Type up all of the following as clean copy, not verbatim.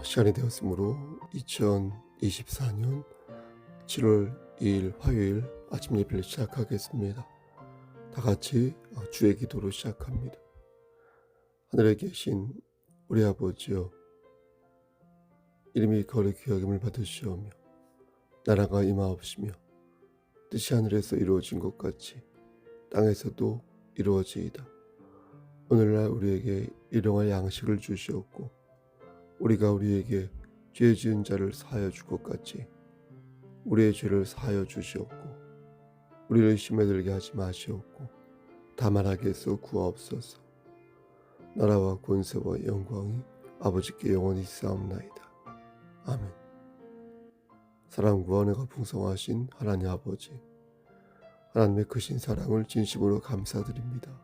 시간이 되었으므로 2024년 7월 2일 화요일 아침 예배를 시작하겠습니다. 다 같이 주의 기도로 시작합니다. 하늘에 계신 우리 아버지여, 이름이 거룩히 여김을 받으시오며 나라가 임하옵시며 뜻이 하늘에서 이루어진 것 같이 땅에서도 이루어지이다. 오늘날 우리에게 일용할 양식을 주시옵고 우리가 우리에게 죄 지은 자를 사하여 줄 것 같이 우리의 죄를 사하여 주시옵고 우리를 시험에 들게 하지 마시옵고 다만 악에서 구하옵소서. 나라와 권세와 영광이 아버지께 영원히 있사옵나이다. 아멘. 사랑과 은혜가 풍성하신 하나님 아버지, 하나님의 크신 사랑을 진심으로 감사드립니다.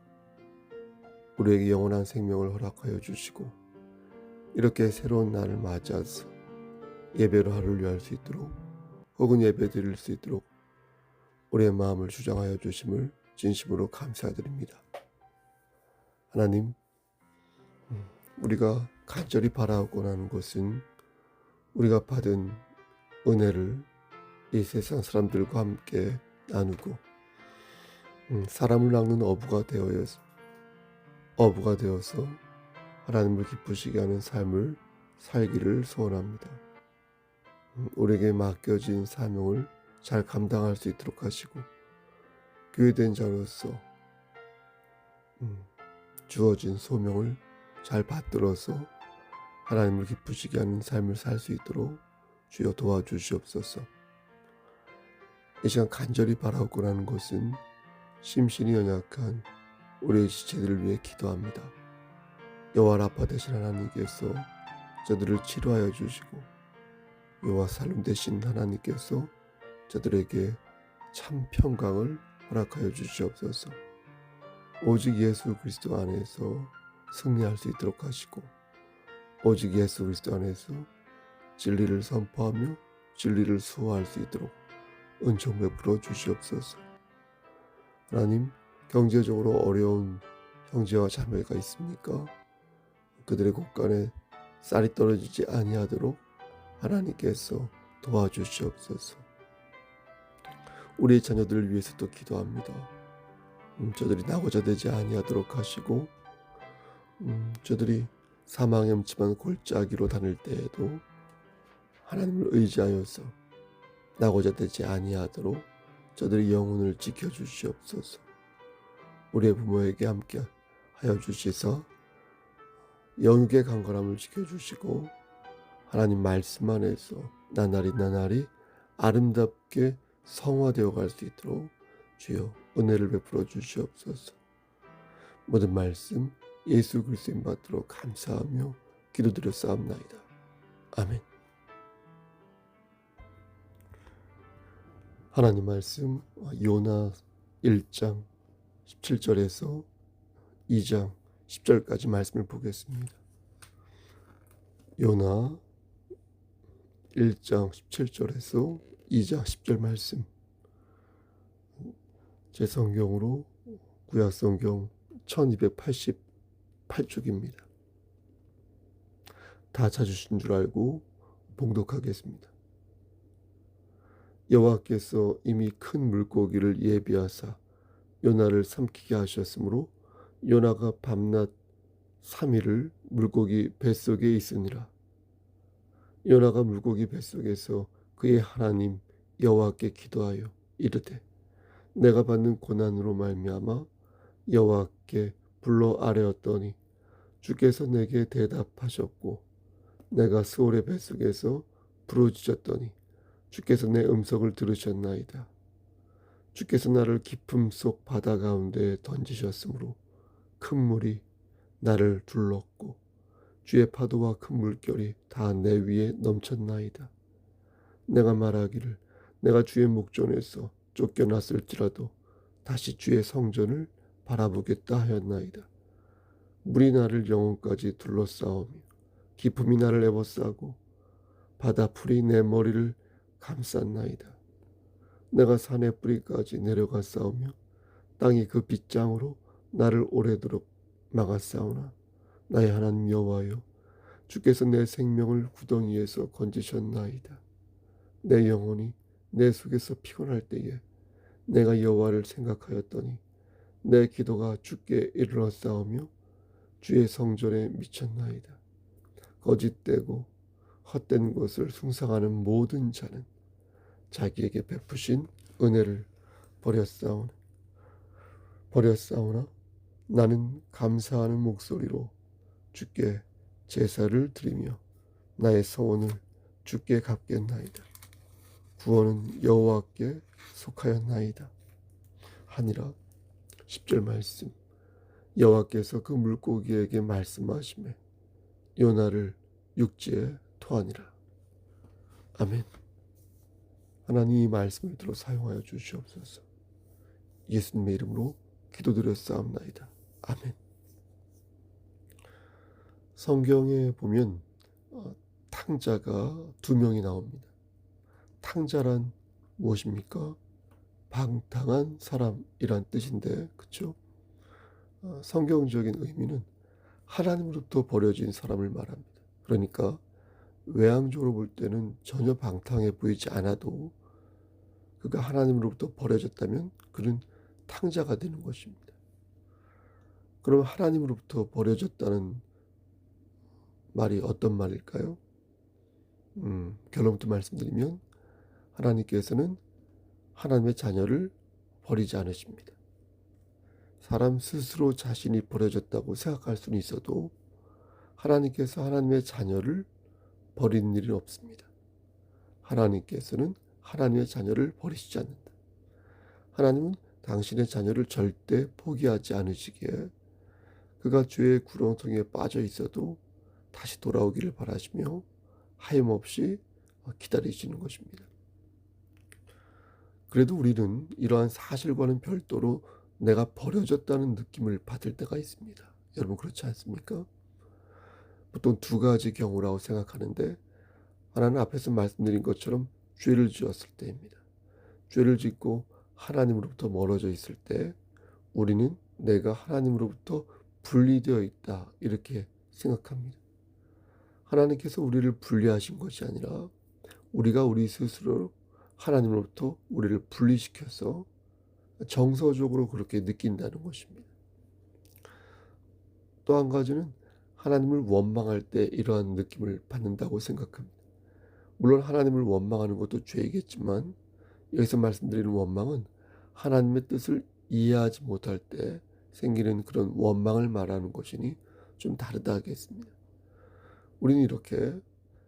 우리에게 영원한 생명을 허락하여 주시고 이렇게 새로운 날을 맞이해서 예배로 하루를 할 수 있도록 혹은 예배 드릴 수 있도록 우리의 마음을 주장하여 주심을 진심으로 감사드립니다. 하나님, 우리가 간절히 바라고 하는 것은 우리가 받은 은혜를 이 세상 사람들과 함께 나누고 사람을 낚는 어부가 되어서 하나님을 기쁘시게 하는 삶을 살기를 소원합니다. 우리에게 맡겨진 사명을 잘 감당할 수 있도록 하시고 교회된 자로서 주어진 소명을 잘 받들어서 하나님을 기쁘시게 하는 삶을 살 수 있도록 주여 도와주시옵소서. 이 시간 간절히 바라고 하는 것은 심신이 연약한 우리의 지체들을 위해 기도합니다. 여호와 라파 되신 하나님께서 저들을 치료하여 주시고 여호와 살룸 되신 하나님께서 저들에게 참 평강을 허락하여 주시옵소서. 오직 예수 그리스도 안에서 승리할 수 있도록 하시고 오직 예수 그리스도 안에서 진리를 선포하며 진리를 수호할 수 있도록 은총 베풀어 주시옵소서. 하나님, 경제적으로 어려운 형제와 자매가 있습니까? 그들의 곳간에 쌀이 떨어지지 아니하도록 하나님께서 도와주시옵소서. 우리의 자녀들을 위해서도 기도합니다. 저들이 낙오자 되지 아니하도록 하시고 저들이 사망의 음침한 골짜기로 다닐 때에도 하나님을 의지하여서 낙오자 되지 아니하도록 저들의 영혼을 지켜주시옵소서. 우리의 부모에게 함께 하여 주시사 영육의 강건함을 지켜주시고 하나님 말씀 안에서 나날이 아름답게 성화되어 갈 수 있도록 주여 은혜를 베풀어 주시옵소서. 모든 말씀 예수 그리스도인 받도록 감사하며 기도드렸사옵나이다. 아멘. 하나님 말씀 요나 1장 17절에서 2장 10절까지 말씀을 보겠습니다. 요나 1장 17절에서 2장 10절 말씀, 제 성경으로 구약성경 1288쪽입니다. 다 찾으신 줄 알고 봉독하겠습니다. 여호와께서 이미 큰 물고기를 예비하사 요나를 삼키게 하셨으므로 요나가 밤낮 3일을 물고기 뱃속에 있으니라. 요나가 물고기 뱃속에서 그의 하나님 여호와께 기도하여 이르되 내가 받는 고난으로 말미암아 여호와께 불러 아뢰었더니 주께서 내게 대답하셨고 내가 스올의 뱃속에서 부르짖었더니 주께서 내 음성을 들으셨나이다. 주께서 나를 깊음 속 바다 가운데에 던지셨으므로 큰 물이 나를 둘렀고 주의 파도와 큰 물결이 다 내 위에 넘쳤나이다. 내가 말하기를 내가 주의 목전에서 쫓겨났을지라도 다시 주의 성전을 바라보겠다 하였나이다. 물이 나를 영혼까지 둘러싸오며 깊음이 나를 에워싸고 바다 풀이 내 머리를 감쌌나이다. 내가 산의 뿌리까지 내려갔사오며 땅이 그 빗장으로 나를 오래도록 막았사오나 나의 하나님 여호와여, 주께서 내 생명을 구덩이에서 건지셨나이다. 내 영혼이 내 속에서 피곤할 때에 내가 여호와를 생각하였더니 내 기도가 주께 이르렀사오며 주의 성전에 미쳤나이다. 거짓되고 헛된 것을 숭상하는 모든 자는 자기에게 베푸신 은혜를 버렸사오나 나는 감사하는 목소리로 주께 제사를 드리며 나의 소원을 주께 갚겠나이다. 구원은 여호와께 속하였나이다 하니라. 10절 말씀. 여호와께서 그 물고기에게 말씀하시매 요나를 육지에 토하니라. 아멘. 하나님 이 말씀을 들어 사용하여 주시옵소서. 예수님의 이름으로 기도드렸사옵나이다. 아멘. 성경에 보면 탕자가 2명이 나옵니다. 탕자란 무엇입니까? 방탕한 사람이란 뜻인데, 그렇죠? 성경적인 의미는 하나님으로부터 버려진 사람을 말합니다. 그러니까 외향적으로 볼 때는 전혀 방탕해 보이지 않아도 그가 하나님으로부터 버려졌다면 그는 탕자가 되는 것입니다. 그럼 하나님으로부터 버려졌다는 말이 어떤 말일까요? 결론부터 말씀드리면 하나님께서는 하나님의 자녀를 버리지 않으십니다. 사람 스스로 자신이 버려졌다고 생각할 수는 있어도 하나님께서 하나님의 자녀를 버리는 일은 없습니다. 하나님께서는 하나님의 자녀를 버리시지 않는다. 하나님은 당신의 자녀를 절대 포기하지 않으시기에 그가 죄의 구렁텅이에 빠져 있어도 다시 돌아오기를 바라시며 하염없이 기다리시는 것입니다. 그래도 우리는 이러한 사실과는 별도로 내가 버려졌다는 느낌을 받을 때가 있습니다. 여러분 그렇지 않습니까? 보통 2가지 경우라고 생각하는데, 하나는 앞에서 말씀드린 것처럼 죄를 지었을 때입니다. 죄를 짓고 하나님으로부터 멀어져 있을 때 우리는 내가 하나님으로부터 분리되어 있다 이렇게 생각합니다. 하나님께서 우리를 분리하신 것이 아니라 우리가 우리 스스로 하나님으로부터 우리를 분리시켜서 정서적으로 그렇게 느낀다는 것입니다. 또 한 가지는 하나님을 원망할 때 이러한 느낌을 받는다고 생각합니다. 물론 하나님을 원망하는 것도 죄이겠지만 여기서 말씀드리는 원망은 하나님의 뜻을 이해하지 못할 때 생기는 그런 원망을 말하는 것이니 좀 다르다 하겠습니다. 우리는 이렇게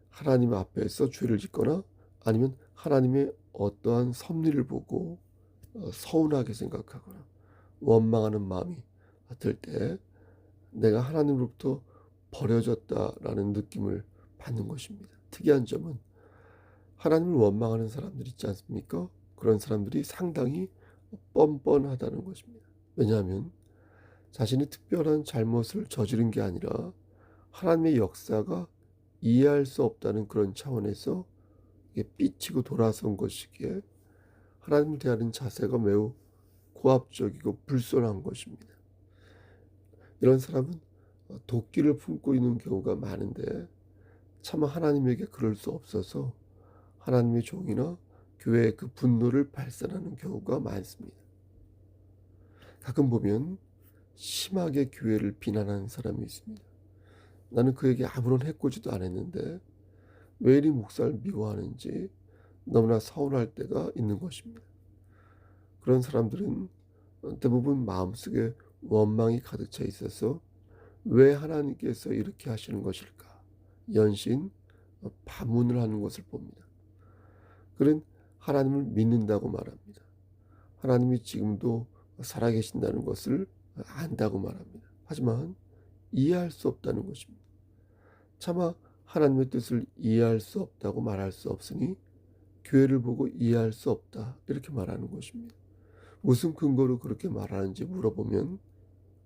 하나님 앞에서 죄를 짓거나 아니면 하나님의 어떠한 섭리를 보고 서운하게 생각하거나 원망하는 마음이 들 때 내가 하나님으로부터 버려졌다라는 느낌을 받는 것입니다. 특이한 점은 하나님을 원망하는 사람들 있지 않습니까? 그런 사람들이 상당히 뻔뻔하다는 것입니다. 왜냐하면 자신이 특별한 잘못을 저지른 게 아니라 하나님의 역사가 이해할 수 없다는 그런 차원에서 삐치고 돌아선 것이기에 하나님을 대하는 자세가 매우 고압적이고 불손한 것입니다. 이런 사람은 도끼를 품고 있는 경우가 많은데 차마 하나님에게 그럴 수 없어서 하나님의 종이나 교회의 그 분노를 발산하는 경우가 많습니다. 가끔 보면 심하게 교회를 비난하는 사람이 있습니다. 나는 그에게 아무런 해코지도 안 했는데 왜 이리 목사를 미워하는지 너무나 서운할 때가 있는 것입니다. 그런 사람들은 대부분 마음속에 원망이 가득 차 있어서 왜 하나님께서 이렇게 하시는 것일까 연신 반문을 하는 것을 봅니다. 그는 하나님을 믿는다고 말합니다. 하나님이 지금도 살아계신다는 것을 안다고 말합니다. 하지만 이해할 수 없다는 것입니다. 차마 하나님의 뜻을 이해할 수 없다고 말할 수 없으니 교회를 보고 이해할 수 없다 이렇게 말하는 것입니다. 무슨 근거로 그렇게 말하는지 물어보면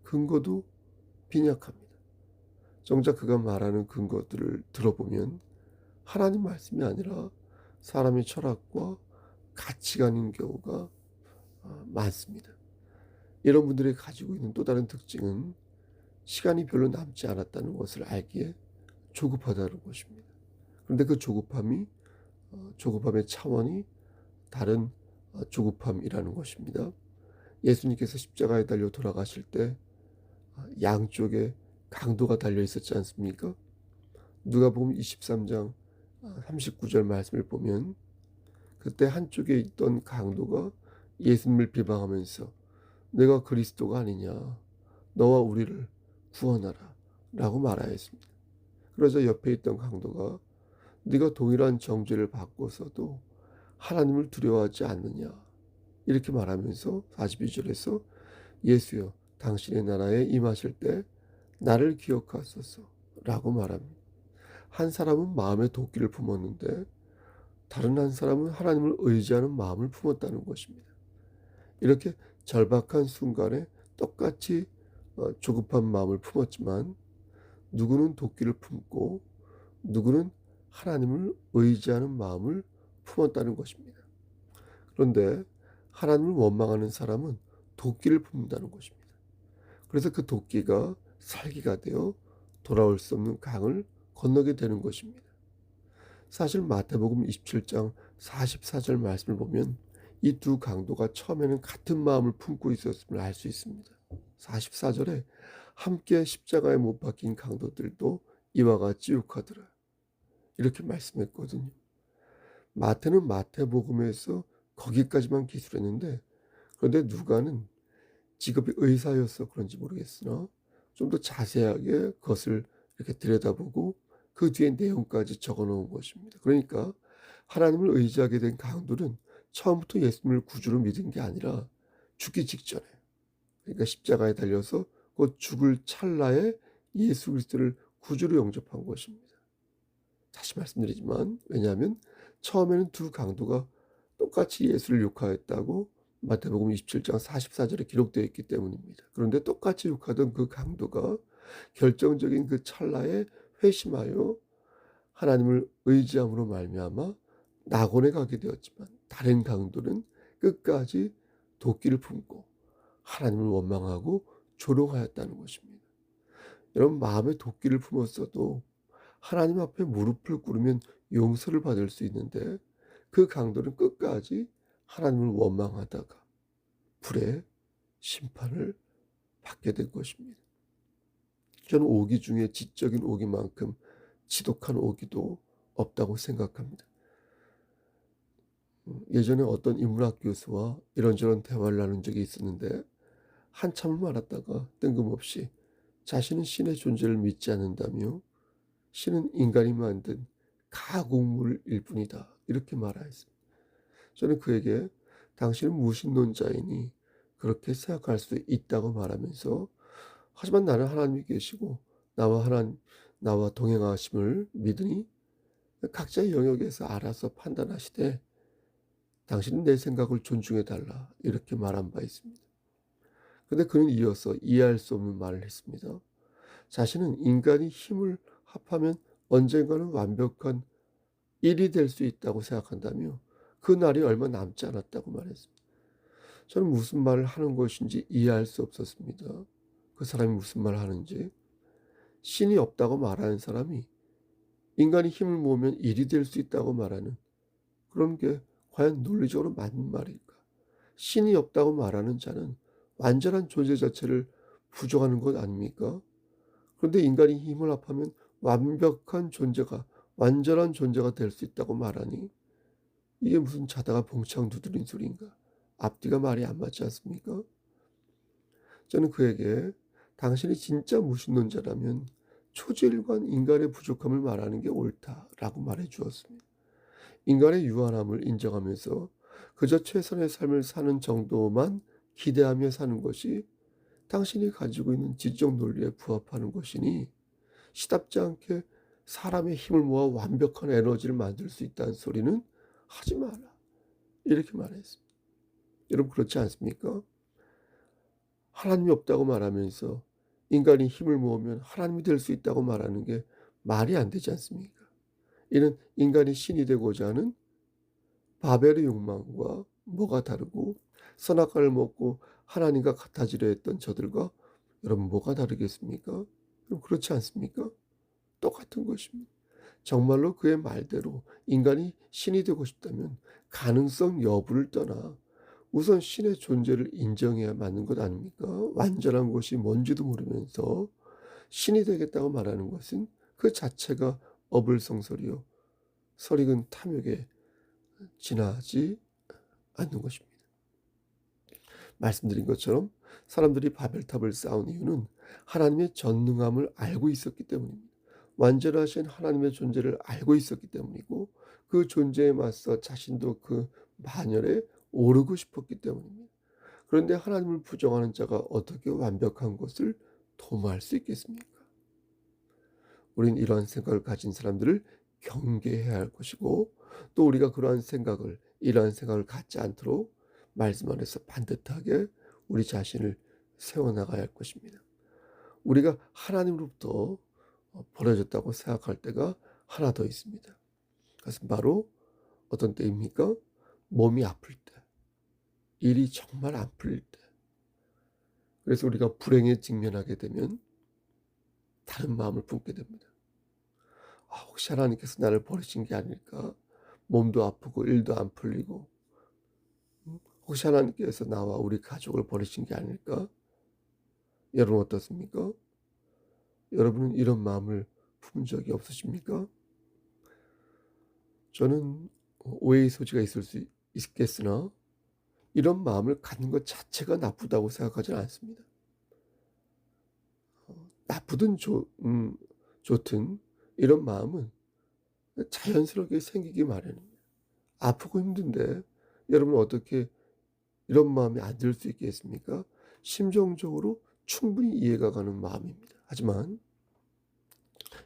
근거도 빈약합니다. 정작 그가 말하는 근거들을 들어보면 하나님 말씀이 아니라 사람의 철학과 가치관인 경우가 많습니다. 이런 분들이 가지고 있는 또 다른 특징은 시간이 별로 남지 않았다는 것을 알기에 조급하다는 것입니다. 그런데 그 조급함의 차원이 다른 조급함이라는 것입니다. 예수님께서 십자가에 달려 돌아가실 때 양쪽에 강도가 달려 있었지 않습니까? 누가복음 23장 39절 말씀을 보면 그때 한쪽에 있던 강도가 예수님을 비방하면서 내가 그리스도가 아니냐, 너와 우리를 구원하라 라고 말하였습니다. 그러자 옆에 있던 강도가 네가 동일한 정죄를 받고서도 하나님을 두려워하지 않느냐 이렇게 말하면서 42절에서 예수여 당신의 나라에 임하실 때 나를 기억하소서 라고 말합니다. 한 사람은 마음에 도끼를 품었는데 다른 한 사람은 하나님을 의지하는 마음을 품었다는 것입니다. 이렇게 절박한 순간에 똑같이 조급한 마음을 품었지만 누구는 도끼를 품고 누구는 하나님을 의지하는 마음을 품었다는 것입니다. 그런데 하나님을 원망하는 사람은 도끼를 품는다는 것입니다. 그래서 그 도끼가 살기가 되어 돌아올 수 없는 강을 건너게 되는 것입니다. 사실 마태복음 27장 44절 말씀을 보면 이 두 강도가 처음에는 같은 마음을 품고 있었음을 알 수 있습니다. 44절에 함께 십자가에 못 박힌 강도들도 이와 같이 욕하더라 이렇게 말씀했거든요. 마태는 마태복음에서 거기까지만 기술했는데 그런데 누가는 직업이 의사여서 그런지 모르겠으나 좀 더 자세하게 그것을 이렇게 들여다보고 그 뒤에 내용까지 적어 놓은 것입니다. 그러니까 하나님을 의지하게 된 강도는 처음부터 예수님을 구주로 믿은 게 아니라 죽기 직전에, 그러니까 십자가에 달려서 곧 죽을 찰나에 예수 그리스도를 구주로 영접한 것입니다. 다시 말씀드리지만 왜냐하면 처음에는 두 강도가 똑같이 예수를 욕하였다고 마태복음 27장 44절에 기록되어 있기 때문입니다. 그런데 똑같이 욕하던 그 강도가 결정적인 그 찰나에 회심하여 하나님을 의지함으로 말미암아 낙원에 가게 되었지만 다른 강도는 끝까지 도끼를 품고 하나님을 원망하고 조롱하였다는 것입니다. 여러분 마음에 도끼를 품었어도 하나님 앞에 무릎을 꿇으면 용서를 받을 수 있는데 그 강도는 끝까지 하나님을 원망하다가 불의 심판을 받게 된 것입니다. 저는 오기 중에 지적인 오기만큼 지독한 오기도 없다고 생각합니다. 예전에 어떤 인문학 교수와 이런저런 대화를 나눈 적이 있었는데 한참을 말았다가 뜬금없이 자신은 신의 존재를 믿지 않는다며 신은 인간이 만든 가공물일 뿐이다 이렇게 말하였습니다. 저는 그에게 당신은 무신론자이니 그렇게 생각할 수 있다고 말하면서 하지만 나는 하나님이 계시고 나와 동행하심을 믿으니 각자의 영역에서 알아서 판단하시되 당신은 내 생각을 존중해 달라 이렇게 말한 바 있습니다. 그런데 그는 이어서 이해할 수 없는 말을 했습니다. 자신은 인간이 힘을 합하면 언젠가는 완벽한 일이 될 수 있다고 생각한다며 그 날이 얼마 남지 않았다고 말했습니다. 저는 무슨 말을 하는 것인지 이해할 수 없었습니다. 그 사람이 무슨 말을 하는지. 신이 없다고 말하는 사람이 인간이 힘을 모으면 일이 될 수 있다고 말하는 그런 게 과연 논리적으로 맞는 말일까? 신이 없다고 말하는 자는 완전한 존재 자체를 부정하는 것 아닙니까? 그런데 인간이 힘을 합하면 완전한 존재가 될 수 있다고 말하니 이게 무슨 자다가 봉창 두드린 소리인가? 앞뒤가 말이 안 맞지 않습니까? 저는 그에게 당신이 진짜 무신론자라면 초질관 인간의 부족함을 말하는 게 옳다라고 말해 주었습니다. 인간의 유한함을 인정하면서 그저 최선의 삶을 사는 정도만 기대하며 사는 것이 당신이 가지고 있는 지적 논리에 부합하는 것이니 시답지 않게 사람의 힘을 모아 완벽한 에너지를 만들 수 있다는 소리는 하지 마라. 이렇게 말했습니다. 여러분 그렇지 않습니까? 하나님이 없다고 말하면서 인간이 힘을 모으면 하나님이 될 수 있다고 말하는 게 말이 안 되지 않습니까? 이는 인간이 신이 되고자 하는 바벨의 욕망과 뭐가 다르고 선악과를 먹고 하나님과 같아지려 했던 저들과 여러분 뭐가 다르겠습니까? 그럼 그렇지 않습니까? 똑같은 것입니다. 정말로 그의 말대로 인간이 신이 되고 싶다면 가능성 여부를 떠나 우선 신의 존재를 인정해야 맞는 것 아닙니까? 완전한 것이 뭔지도 모르면서 신이 되겠다고 말하는 것은 그 자체가 어불성설이요 설익은 탐욕에 지나지 않는 것입니다. 말씀드린 것처럼 사람들이 바벨탑을 쌓은 이유는 하나님의 전능함을 알고 있었기 때문입니다. 완전하신 하나님의 존재를 알고 있었기 때문이고 그 존재에 맞서 자신도 그 반열에 오르고 싶었기 때문입니다. 그런데 하나님을 부정하는 자가 어떻게 완벽한 것을 도모할 수 있겠습니까? 우린 이러한 생각을 가진 사람들을 경계해야 할 것이고 또 우리가 이러한 생각을 갖지 않도록 말씀 안에서 반듯하게 우리 자신을 세워나가야 할 것입니다. 우리가 하나님으로부터 버려졌다고 생각할 때가 하나 더 있습니다. 그것은 바로 어떤 때입니까? 몸이 아플 때, 일이 정말 안 풀릴 때. 그래서 우리가 불행에 직면하게 되면 다른 마음을 품게 됩니다. 혹시 하나님께서 나를 버리신 게 아닐까? 몸도 아프고 일도 안 풀리고 혹시 하나님께서 나와 우리 가족을 버리신 게 아닐까? 여러분 어떻습니까? 여러분은 이런 마음을 품은 적이 없으십니까? 저는 오해의 소지가 있을 수 있겠으나 이런 마음을 갖는 것 자체가 나쁘다고 생각하지는 않습니다. 나쁘든 좋든 이런 마음은 자연스럽게 생기기 마련입니다. 아프고 힘든데 여러분 어떻게 이런 마음이 안 들 수 있겠습니까? 심정적으로 충분히 이해가 가는 마음입니다. 하지만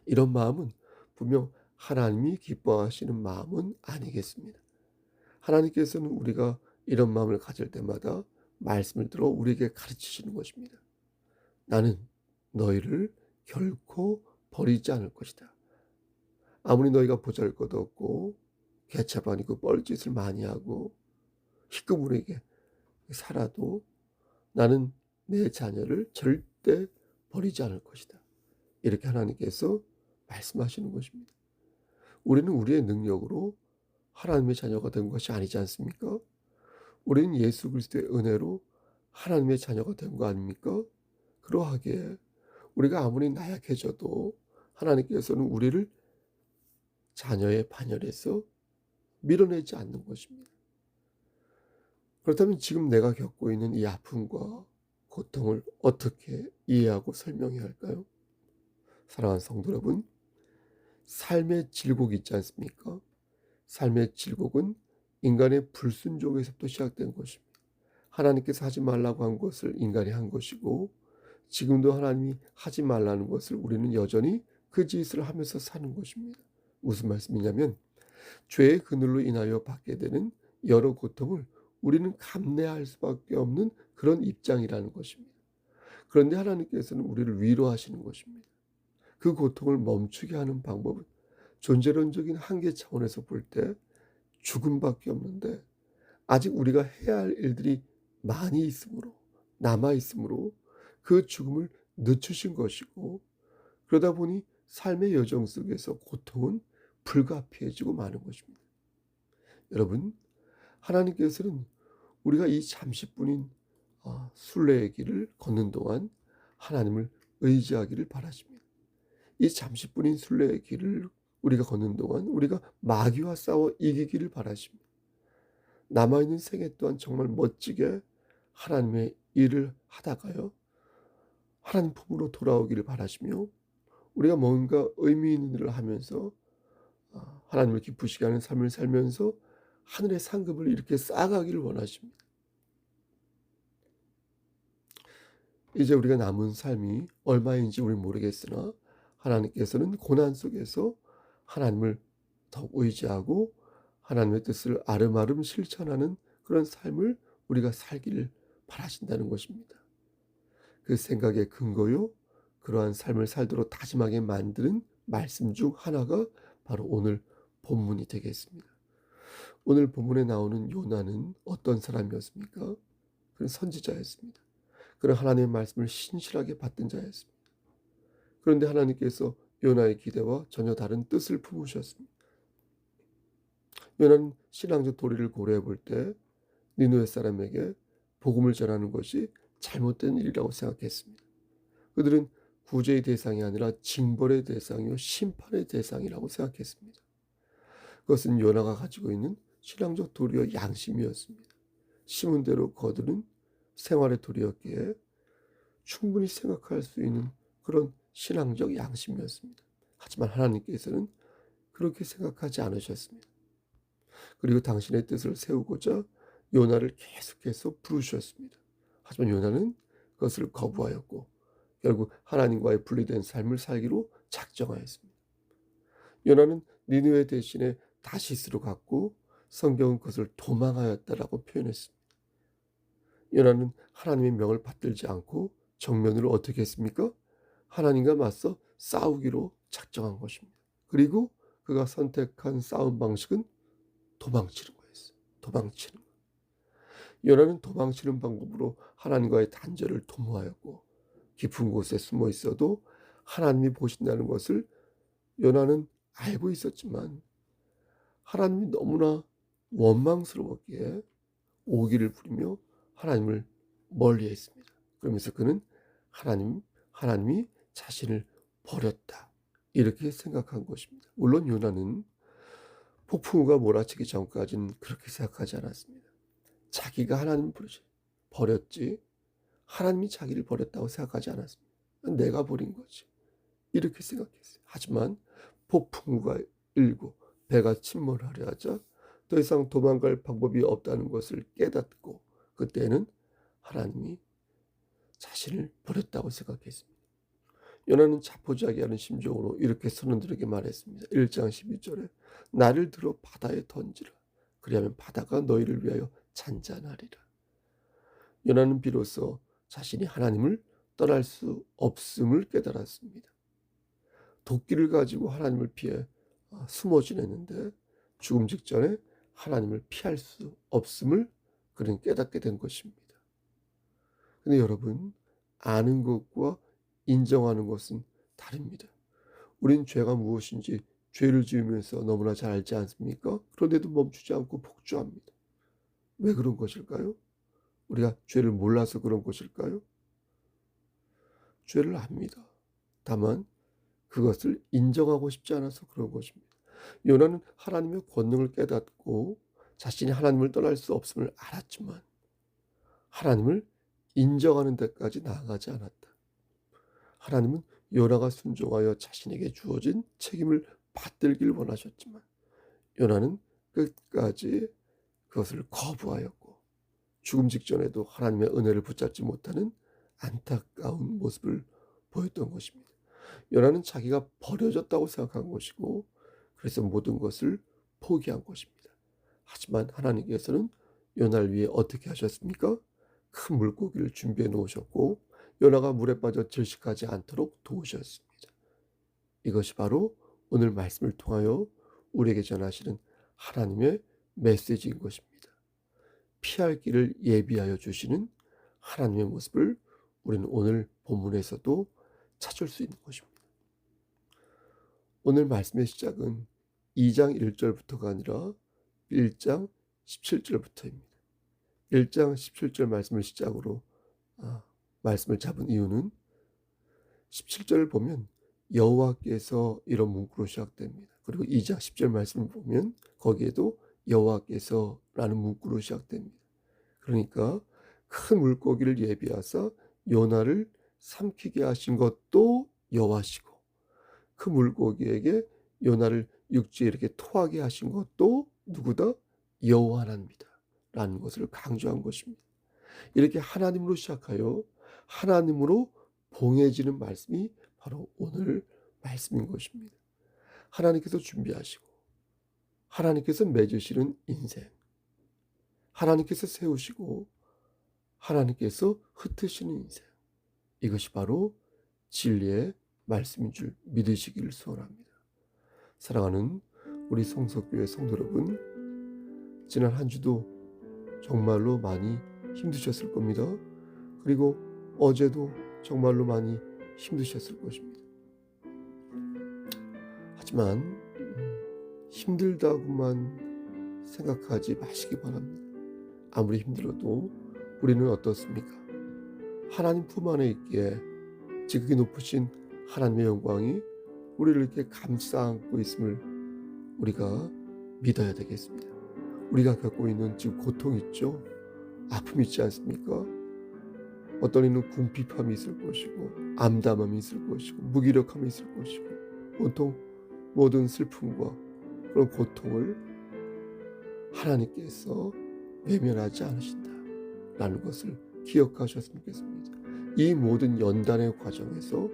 이런 마음은 분명 하나님이 기뻐하시는 마음은 아니겠습니다. 하나님께서는 우리가 이런 마음을 가질 때마다 말씀을 들어 우리에게 가르치시는 것입니다. 나는 너희를 결코 버리지 않을 것이다. 아무리 너희가 보잘것없고 개차반이고 뻘짓을 많이 하고 희끄무리게 살아도 나는 내 자녀를 절대 버리지 않을 것이다. 이렇게 하나님께서 말씀하시는 것입니다. 우리는 우리의 능력으로 하나님의 자녀가 된 것이 아니지 않습니까? 우리는 예수 그리스도의 은혜로 하나님의 자녀가 된 거 아닙니까? 그러하기에 우리가 아무리 나약해져도 하나님께서는 우리를 자녀의 반열에서 밀어내지 않는 것입니다. 그렇다면 지금 내가 겪고 있는 이 아픔과 고통을 어떻게 이해하고 설명해야 할까요? 사랑하는 성도 여러분, 삶의 질곡이 있지 않습니까? 삶의 질곡은 인간의 불순종에서부터 시작된 것입니다. 하나님께서 하지 말라고 한 것을 인간이 한 것이고 지금도 하나님이 하지 말라는 것을 우리는 여전히 그 짓을 하면서 사는 것입니다. 무슨 말씀이냐면 죄의 그늘로 인하여 받게 되는 여러 고통을 우리는 감내할 수밖에 없는 그런 입장이라는 것입니다. 그런데 하나님께서는 우리를 위로하시는 것입니다. 그 고통을 멈추게 하는 방법은 존재론적인 한계 차원에서 볼 때 죽음밖에 없는데 아직 우리가 해야 할 일들이 많이 있으므로 남아 있으므로 그 죽음을 늦추신 것이고 그러다 보니 삶의 여정 속에서 고통은 불가피해지고 마는 것입니다. 여러분, 하나님께서는 우리가 이 잠시뿐인 순례의 길을 걷는 동안 하나님을 의지하기를 바라십니다. 이 잠시뿐인 순례의 길을 우리가 걷는 동안 우리가 마귀와 싸워 이기기를 바라십니다. 남아있는 생애 또한 정말 멋지게 하나님의 일을 하다가요. 하나님 품으로 돌아오기를 바라시며 우리가 뭔가 의미 있는 일을 하면서 하나님을 기쁘시게 하는 삶을 살면서 하늘의 상급을 이렇게 쌓아가기를 원하십니다. 이제 우리가 남은 삶이 얼마인지 우리는 모르겠으나 하나님께서는 고난 속에서 하나님을 더욱 의지하고 하나님의 뜻을 아름아름 실천하는 그런 삶을 우리가 살기를 바라신다는 것입니다. 그 생각의 근거요, 그러한 삶을 살도록 다짐하게 만드는 말씀 중 하나가 바로 오늘 본문이 되겠습니다. 오늘 본문에 나오는 요나는 어떤 사람이었습니까? 그는 선지자였습니다. 그는 하나님의 말씀을 신실하게 받던 자였습니다. 그런데 하나님께서 요나의 기대와 전혀 다른 뜻을 품으셨습니다. 요나는 신앙적 도리를 고려해 볼 때 니느웨 사람에게 복음을 전하는 것이 잘못된 일이라고 생각했습니다. 그들은 구제의 대상이 아니라 징벌의 대상이요 심판의 대상이라고 생각했습니다. 그것은 요나가 가지고 있는 신앙적 도리와 양심이었습니다. 심은 대로 거두는 생활의 도리였기에 충분히 생각할 수 있는 그런 신앙적 양심이었습니다. 하지만 하나님께서는 그렇게 생각하지 않으셨습니다. 그리고 당신의 뜻을 세우고자 요나를 계속해서 부르셨습니다. 하지만 요나는 그것을 거부하였고 결국 하나님과의 분리된 삶을 살기로 작정하였습니다. 요나는 니느웨 대신에 다시스로 갔고 성경은 그것을 도망하였다라고 표현했습니다. 요나는 하나님의 명을 받들지 않고 정면으로 어떻게 했습니까? 하나님과 맞서 싸우기로 작정한 것입니다. 그리고 그가 선택한 싸움 방식은 도망치는 거였어요. 도망치는 거. 요나는 도망치는 방법으로 하나님과의 단절을 도모하였고 깊은 곳에 숨어 있어도 하나님이 보신다는 것을 요나는 알고 있었지만 하나님이 너무나 원망스러웠기에 오기를 부리며 하나님을 멀리했습니다. 그러면서 그는 하나님이 자신을 버렸다 이렇게 생각한 것입니다. 물론 요나는 폭풍우가 몰아치기 전까지는 그렇게 생각하지 않았습니다. 자기가 하나님을 버렸지 하나님이 자기를 버렸다고 생각하지 않았습니다. 내가 버린 거지 이렇게 생각했어요. 하지만 폭풍우가 일고 배가 침몰하려 하자 더 이상 도망갈 방법이 없다는 것을 깨닫고 그때는 하나님이 자신을 버렸다고 생각했습니다. 요나는 자포자기하는 심정으로 이렇게 선원들에게 말했습니다. 1장 12절에 나를 들어 바다에 던지라. 그리하면 바다가 너희를 위하여 잔잔하리라. 요나는 비로소 자신이 하나님을 떠날 수 없음을 깨달았습니다. 도끼를 가지고 하나님을 피해 숨어 지냈는데 죽음 직전에 하나님을 피할 수 없음을 그는 깨닫게 된 것입니다. 근데 여러분, 아는 것과 인정하는 것은 다릅니다. 우린 죄가 무엇인지 죄를 지으면서 너무나 잘 알지 않습니까? 그런데도 멈추지 않고 복주합니다. 왜 그런 것일까요? 우리가 죄를 몰라서 그런 것일까요? 죄를 압니다. 다만 그것을 인정하고 싶지 않아서 그런 것입니다. 요나는 하나님의 권능을 깨닫고 자신이 하나님을 떠날 수 없음을 알았지만 하나님을 인정하는 데까지 나아가지 않았다. 하나님은 요나가 순종하여 자신에게 주어진 책임을 받들길 원하셨지만 요나는 끝까지 그것을 거부하였고 죽음 직전에도 하나님의 은혜를 붙잡지 못하는 안타까운 모습을 보였던 것입니다. 요나는 자기가 버려졌다고 생각한 것이고 그래서 모든 것을 포기한 것입니다. 하지만 하나님께서는 요나를 위해 어떻게 하셨습니까? 큰 물고기를 준비해 놓으셨고 요나가 물에 빠져 질식하지 않도록 도우셨습니다. 이것이 바로 오늘 말씀을 통하여 우리에게 전하시는 하나님의 메시지인 것입니다. 피할 길을 예비하여 주시는 하나님의 모습을 우리는 오늘 본문에서도 찾을 수 있는 것입니다. 오늘 말씀의 시작은 2장 1절부터가 아니라 1장 17절부터입니다. 1장 17절 말씀을 시작으로 말씀을 잡은 이유는 17절을 보면 여호와께서 이런 문구로 시작됩니다. 그리고 2장 10절 말씀을 보면 거기에도 여호와께서라는 문구로 시작됩니다. 그러니까 큰 물고기를 예비하사 요나를 삼키게 하신 것도 여호와시고 그 물고기에게 요나를 육지에 이렇게 토하게 하신 것도 누구다? 여호와 하나님이다 라는 것을 강조한 것입니다. 이렇게 하나님으로 시작하여 하나님으로 봉해지는 말씀이 바로 오늘 말씀인 것입니다. 하나님께서 준비하시고 하나님께서 맺으시는 인생, 하나님께서 세우시고 하나님께서 흩으시는 인생, 이것이 바로 진리의 말씀인 줄 믿으시기를 소원합니다. 사랑하는 우리 성석교회 성도 여러분, 지난 한 주도 정말로 많이 힘드셨을 겁니다. 그리고 어제도 정말로 많이 힘드셨을 것입니다. 하지만 힘들다고만 생각하지 마시기 바랍니다. 아무리 힘들어도 우리는 어떻습니까? 하나님 품 안에 있기에 지극히 높으신 하나님의 영광이 우리를 이렇게 감싸 안고 있음을 우리가 믿어야 되겠습니다. 우리가 겪고 있는 지금 고통 있죠? 아픔 있지 않습니까? 어떤 이는 궁핍함이 있을 것이고 암담함이 있을 것이고 무기력함이 있을 것이고 온통 모든 슬픔과 그런 고통을 하나님께서 외면하지 않으신다라는 것을 기억하셨으면 좋겠습니다. 이 모든 연단의 과정에서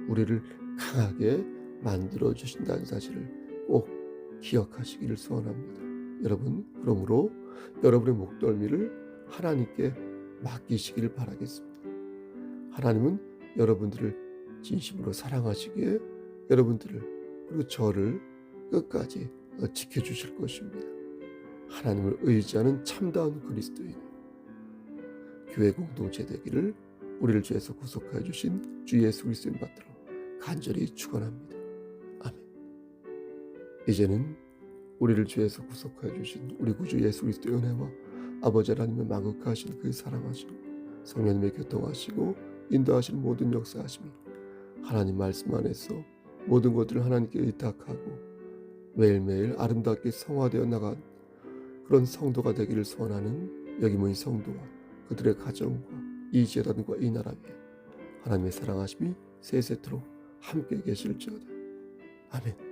우리를 강하게 만들어 주신다는 사실을 꼭 기억하시기를 소원합니다. 여러분, 그러므로 여러분의 목덜미를 하나님께 맡기시기를 바라겠습니다. 하나님은 여러분들을 진심으로 사랑하시기에 여러분들을 그리고 저를 끝까지 지켜주실 것입니다. 하나님을 의지하는 참다운 그리스도인 교회 공동체 되기를 우리를 주에서 구속하여 주신 주 예수 그리스도인 받들어 간절히 축원합니다. 아멘. 이제는 우리를 주에서 구속하여 주신 우리 구주 예수 그리스도의 은혜와 아버지 하나님의 만극하신 그 사랑하시고 성령님의 교통하시고 인도하시는 모든 역사하심이 하나님 말씀 안에서 모든 것들을 하나님께 의탁하고 매일매일 아름답게 성화되어 나간 그런 성도가 되기를 소원하는 여기 모인 성도와 그들의 가정과 이 재단과 이 나라 위에 하나님의 사랑하심이 세세토록 함께 계실지어다. 아멘.